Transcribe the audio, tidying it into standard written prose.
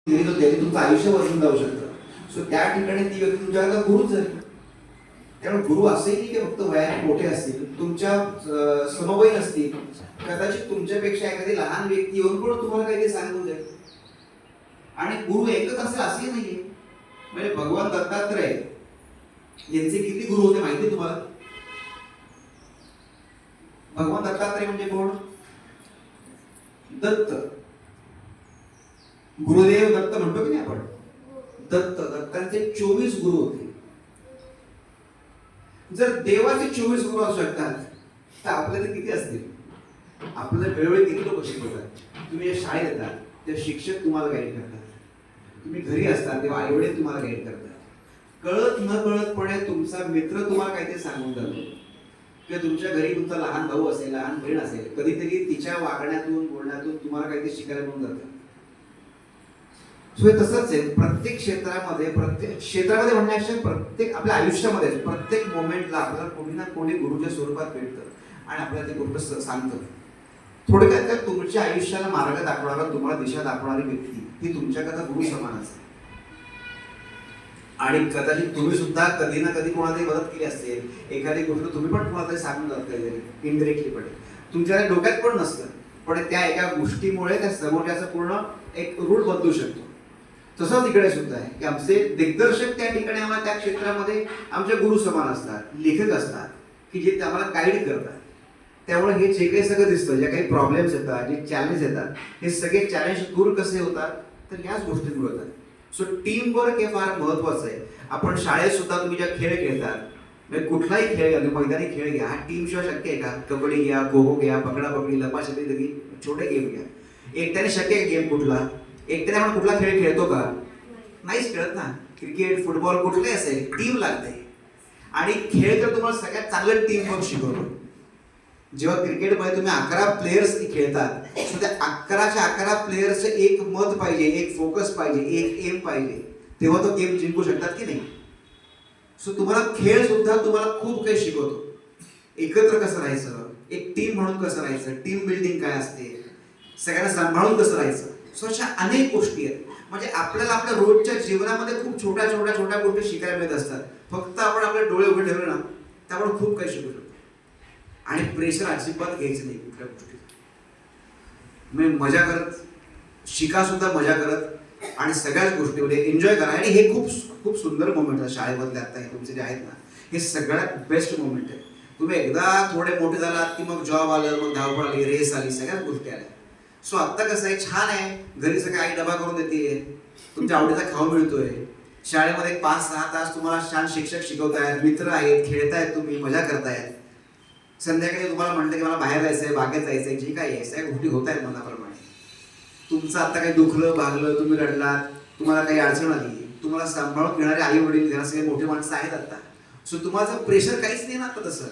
त्याने तुमचं आयुष्य बदलून जाऊ शकतं. सो त्या ठिकाणी ती व्यक्ती तुमच्याकडे गुरुच झाली. त्यामुळे गुरु असेही नाही की फक्त वयाने मोठे असतील, तुमच्या समवयीन असतील, कदाचित तुमच्यापेक्षा एखादी लहान व्यक्ती येऊन पण तुम्हाला काहीतरी सांगून जाईल. आणि गुरु एकच असेल असंही नाहीये. म्हणजे भगवान दत्तात्रय यांचे किती गुरु होते माहिती तुम्हाला? भगवान दत्तात्रय म्हणजे कोण? दत्त. गुरुदेव दत्त म्हणतो की नाही आपण, दत्तांचे 24 गुरु होते. जर देवाचे 24 गुरु असू शकतात तर आपल्याला किती असतील? आपल्याला वेळोवेळी किती लोक शिकवतात? तुम्ही जे शाळेत येतात ते शिक्षक तुम्हाला गाईड करतात, तुम्ही घरी असतात तेव्हा आई वडील तुम्हाला गाईड करतात, कळत न कळतपणे तुमचा मित्र तुम्हाला काहीतरी सांगून जातो, किंवा तुमच्या घरी तुमचा लहान भाऊ असेल, लहान बहीण असेल, कधीतरी तिच्या वागण्यातून बोलण्यातून तुम्हाला काहीतरी शिकायला मिळून जातं. सो तसंच आहे प्रत्येक क्षेत्रामध्ये म्हणण्यापेक्षा प्रत्येक आपल्या आयुष्यामध्ये प्रत्येक मोमेंटला आपल्याला कोणी ना कोणी गुरुच्या स्वरूपात भेटतं आणि आपल्याला ते गोष्ट सांगतं. थोडक्यात काय, तुमच्या आयुष्याला मार्ग दाखवणारा, तुम्हाला दिशा दाखवणारी व्यक्ती ही तुमच्याकरता गुरु समान असते. आणि कदाचित तुम्ही सुद्धा कधी ना कधी कोणाला मदत केली असेल, एखादी गोष्ट तुम्ही पण कोणाला सांगून जात काहीतरी इनडिरेक्टली, पण तुमच्या डोक्यात पण नसतं, पण त्या एका गोष्टीमुळे त्या समोरच्याचं पूर्ण एक रूट बदलू शकतो. तसंच इकडे सुद्धा आहे की आमचे दिग्दर्शक त्या ठिकाणी आम्हाला त्या क्षेत्रामध्ये आमचे गुरु समान असतात, लेखक असतात की जे आम्हाला गाईड करतात. त्यामुळे हे जे काही सगळं दिसतं, जे काही प्रॉब्लेम्स येतात, जे चॅलेंज येतात, हे सगळे चॅलेंज दूर कसे होतात तर याच गोष्टींमुळे होतात. सो टीम वर्क हे फार महत्वाचं आहे. आपण शाळेत सुद्धा तुम्ही ज्या खेळ खेळतात, म्हणजे कुठलाही खेळ घ्या, मैदानी खेळ घ्या, हा टीम शिवाय शक्य आहे का? कबड्डी घ्या, खो खो घ्या, पकडापकडी, लपाछपी, छोटे गेम घ्या, एकट्याने शक्य आहे गेम कुठला? एकट्याने आपण कुठला खेळ खेळतो का? नाहीच खेळत ना. क्रिकेट, फुटबॉल कुठले असेल, टीम लागते. आणि खेळ तर तुम्हाला सगळ्यात चांगलं टीम वर्क शिकवतो. जेव्हा क्रिकेटमध्ये तुम्ही 11 प्लेयर्स खेळतात, तर त्या 11च्या 11 प्लेयर्सचं एक मत पाहिजे, एक फोकस पाहिजे, एक एम पाहिजे, तेव्हा तो गेम जिंकू शकतात की नाही? सो तुम्हाला खेळ सुद्धा तुम्हाला खूप काही शिकवतो. एकत्र कसं राहायचं, एक टीम म्हणून कसं राहायचं, टीम बिल्डिंग काय असते, सगळ्यांना सांभाळून कसं राहायचं. सो अशा अनेक गोष्टी आहेत. म्हणजे आपल्याला आपल्या रोजच्या जीवनामध्ये खूप छोट्या छोट्या छोट्या गोष्टी शिकायला मिळत असतात. फक्त आपण आपले डोळे उघडे ठेवले ना, त्यामुळे खूप काही शिकू शकतो. आणि प्रेशर अजिबात घ्यायचं नाही कुठल्या गोष्टी. म्हणजे मजा करत शिका, सुद्धा मजा करत, आणि सगळ्याच गोष्टीमध्ये एन्जॉय करा. आणि हे खूप खूप सुंदर मोमेंट आहे शाळेमधले. आता हे तुमचे जे आहेत ना, हे सगळ्यात बेस्ट मोमेंट आहे. तुम्ही एकदा थोडे मोठे झालात की मग जॉब आलं, मग धावपळ आली, रेस आली, सगळ्याच गोष्टी आल्या. सो आत्ता कसं आहे, छान आहे, घरी सगळं आई डबा करून देते, तुमच्या आवडीचा खाऊ मिळतोय, शाळेमध्ये 5-6 तास तुम्हाला छान शिक्षक शिकवतायत, मित्र आहेत, खेळतायत, तुम्ही मजा करतायत. संध्याकाळी तुम्हाला म्हणतं की मला बाहेर जायचंय, बागेत जायचंय, जे काही आहे सगळ्या गोष्टी होत आहेत मनाप्रमाणे. तुमचं आता काही दुखलं भागलं, तुम्ही रडलात, तुम्हाला काही अडचण आली, तुम्हाला सांभाळून घेणारे आई वडील, घरात सगळे मोठे माणसं आहेत आता. सो तुम्हाला प्रेशर काहीच नाही ना आता तसं.